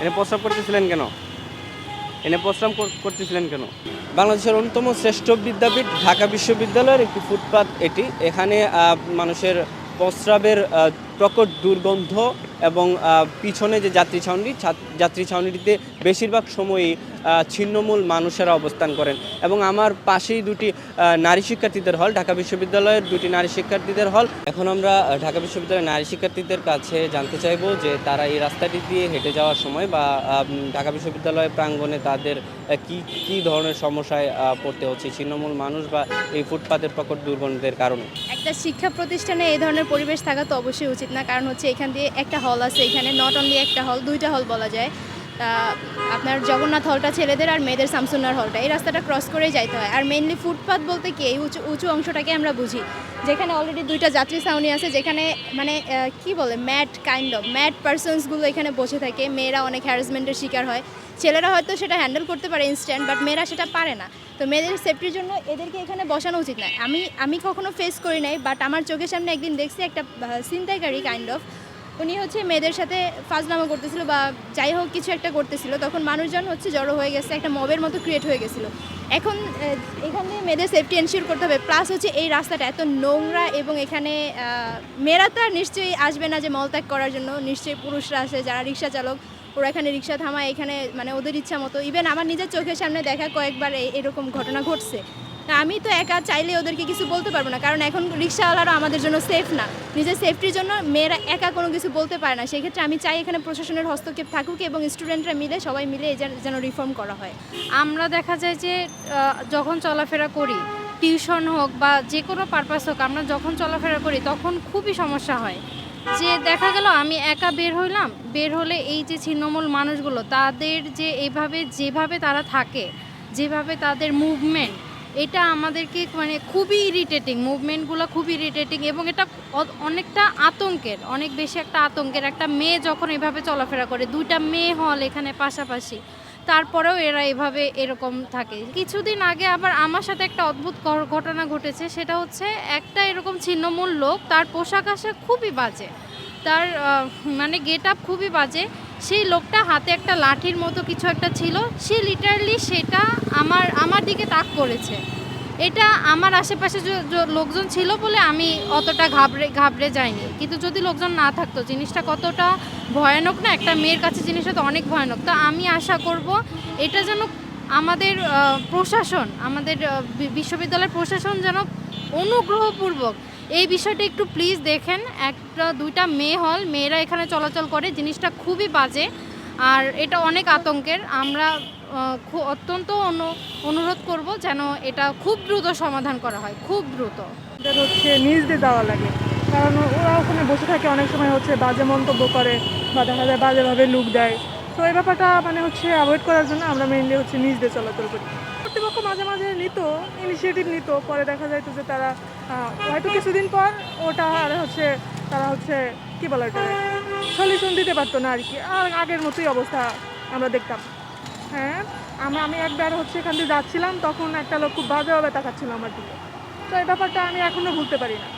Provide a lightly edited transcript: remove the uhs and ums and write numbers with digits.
এনে প্রস্রাব করতেছিলেন কেন? এনে প্রস্রাব করতেছিলেন কেন? বাংলাদেশের অন্যতম শ্রেষ্ঠ বিদ্যাপীঠ ঢাকা বিশ্ববিদ্যালয়ের একটি ফুটপাত এটি। এখানে মানুষের প্রস্রাবের প্রকট দুর্গন্ধ এবং পিছনে যে যাত্রী ছাউনিটিতে বেশিরভাগ সময়ই ছিন্নমূল মানুষেরা অবস্থান করেন। এবং আমার পাশেই দুটি নারী শিক্ষার্থীদের হল, ঢাকা বিশ্ববিদ্যালয়ের দুটি নারী শিক্ষার্থীদের হল। এখন আমরা ঢাকা বিশ্ববিদ্যালয়ের নারী শিক্ষার্থীদের কাছে জানতে চাইব যে তারা এই রাস্তাটি দিয়ে হেঁটে যাওয়ার সময় বা ঢাকা বিশ্ববিদ্যালয় প্রাঙ্গণে তাদের কি ধরনের সমস্যায় পড়তে হচ্ছে ছিন্নমূল মানুষ বা এই ফুটপাতের প্রকট দুর্গন্ধের কারণে। একটা শিক্ষা প্রতিষ্ঠানে এই ধরনের পরিবেশ থাকা তো অবশ্যই উচিত না, কারণ হচ্ছে এখান দিয়ে একটা হল আছে, এখানে নট অনলি একটা হল, দুইটা হল বলা যায়। আপনার জগন্নাথ হলটা ছেলেদের আর মেয়েদের শামসুন্নাহর হলটা, এই রাস্তাটা ক্রস করেই যাইতে হয়। আর মেইনলি ফুটপাত বলতে কি এই উঁচু অংশটাকে আমরা বুঝি, যেখানে অলরেডি দুইটা যাত্রী ছাউনি আছে, যেখানে মানে কি বলে ম্যাড পারসনসগুলো এখানে বসে থাকে। মেয়েরা অনেক হ্যারাসমেন্টের শিকার হয়, ছেলেরা হয়তো সেটা হ্যান্ডেল করতে পারে ইনস্ট্যান্ট, বাট মেয়েরা সেটা পারে না। তো মেয়েদের সেফটির জন্য এদেরকে এখানে বসানো উচিত না। আমি কখনো ফেস করি নাই, বাট আমার চোখের সামনে একদিন দেখছি একটা ছিনতাইকারী উনি হচ্ছে মেয়েদের সাথে ফাজলামো করতেছিল বা যাই হোক কিছু একটা করতেছিল, তখন মানুষজন হচ্ছে জড়ো হয়ে গেছে, একটা মবের মতো ক্রিয়েট হয়ে গেছিলো। এখন এখান থেকে মেয়েদের সেফটি এনশিওর করতে হবে। প্লাস হচ্ছে এই রাস্তাটা এত নোংরা, এবং এখানে মেয়েরা তো আর নিশ্চয়ই আসবে না যে মলত্যাগ করার জন্য, নিশ্চয়ই পুরুষরা আসে যারা রিক্সা চালক, ওরা এখানে রিক্সা থামায়, এখানে মানে ওদের ইচ্ছা মতো। ইভেন আমার নিজের চোখের সামনে দেখা কয়েকবার এরকম ঘটনা ঘটছে। আমি তো একা চাইলে ওদেরকে কিছু বলতে পারবো না, কারণ এখন রিক্সাওয়ালারা আমাদের জন্য সেফ না। নিজের সেফটির জন্য মেয়েরা একা কোনো কিছু বলতে পারে না। সেক্ষেত্রে আমি চাই এখানে প্রশাসনের হস্তক্ষেপ থাকুক এবং স্টুডেন্টরা মিলে সবাই মিলে যেন রিফর্ম করা হয়। আমরা দেখা যায় যে যখন চলাফেরা করি, টিউশন হোক বা যে কোনো পারপাস হোক, আমরা যখন চলাফেরা করি তখন খুবই সমস্যা হয়। যে দেখা গেল আমি একা বের হলে এই যে ছিন্নমূল মানুষগুলো তাদের যে যেভাবে তারা থাকে, যেভাবে তাদের মুভমেন্ট, এটা আমাদেরকে মানে খুবই ইরিটেটিং, মুভমেন্টগুলো খুবই ইরিটেটিং, এবং এটা অনেকটা আতঙ্কের, অনেক বেশি একটা আতঙ্কের। একটা মেয়ে যখন এভাবে চলাফেরা করে, দুইটা মেয়ে হল এখানে পাশাপাশি, তারপরেও এরা এরকম থাকে। কিছুদিন আগে আবার আমার সাথে একটা অদ্ভুত ঘটনা ঘটেছে। সেটা হচ্ছে একটা এরকম ছিন্নমূল লোক, তার পোশাক আশাক খুবই বাজে, তার মানে গেট আপ খুবই বাজে। সেই লোকটা হাতে একটা লাঠির মতো কিছু একটা ছিল, সে লিটারালি সেটা আমার দিকে তাক করেছে। এটা আমার আশেপাশে লোকজন ছিল বলে আমি অতটা ঘাবড়ে যাইনি, কিন্তু যদি লোকজন না থাকতো জিনিসটা কতটা ভয়ানক না, একটা মেয়ের কাছে জিনিসটা তো অনেক ভয়ানক। তো আমি আশা করব এটা যেন আমাদের প্রশাসন, আমাদের বিশ্ববিদ্যালয়ের প্রশাসন যেন অনুগ্রহপূর্বক এই বিষয়টা একটু প্লিজ দেখেন। দুইটা মেয়েরা এখানে চলাচল করে, জিনিসটা খুবই বাজে আর এটা অনেক আতঙ্কের। আমরা অত্যন্ত অনুরোধ করব যেন এটা খুব দ্রুত সমাধান করা হয়, খুব দ্রুত। ওদের হচ্ছে নিজ দিয়ে দেওয়া লাগে, কারণ ওরা ওখানে বসে থাকে, অনেক সময় হচ্ছে বাজে মন্তব্য করে বা দেখা যায় বাজেভাবে লুক দেয়। তো এই ব্যাপারটা মানে হচ্ছে অ্যাভয়েড করার জন্য আমরা মেইনলি হচ্ছে নিজ দিয়ে চলাচল করি। কর্তৃপক্ষ মাঝে মাঝে ইনিশিয়েটিভ নিত, পরে দেখা যাইতো যে তারা হয়তো কিছুদিন পর ওটা আর হচ্ছে তারা হচ্ছে কী বলে ওটা সলিউশন দিতে পারতো না আর কি, আর আগের মতোই অবস্থা আমরা দেখতাম। হ্যাঁ, আমি একবার হচ্ছে এখান দিয়ে যাচ্ছিলাম, তখন একটা লোক খুব বাজেভাবে তাকাচ্ছিল আমার দিকে। তো এই ব্যাপারটা আমি এখনও ভুলতে পারি না।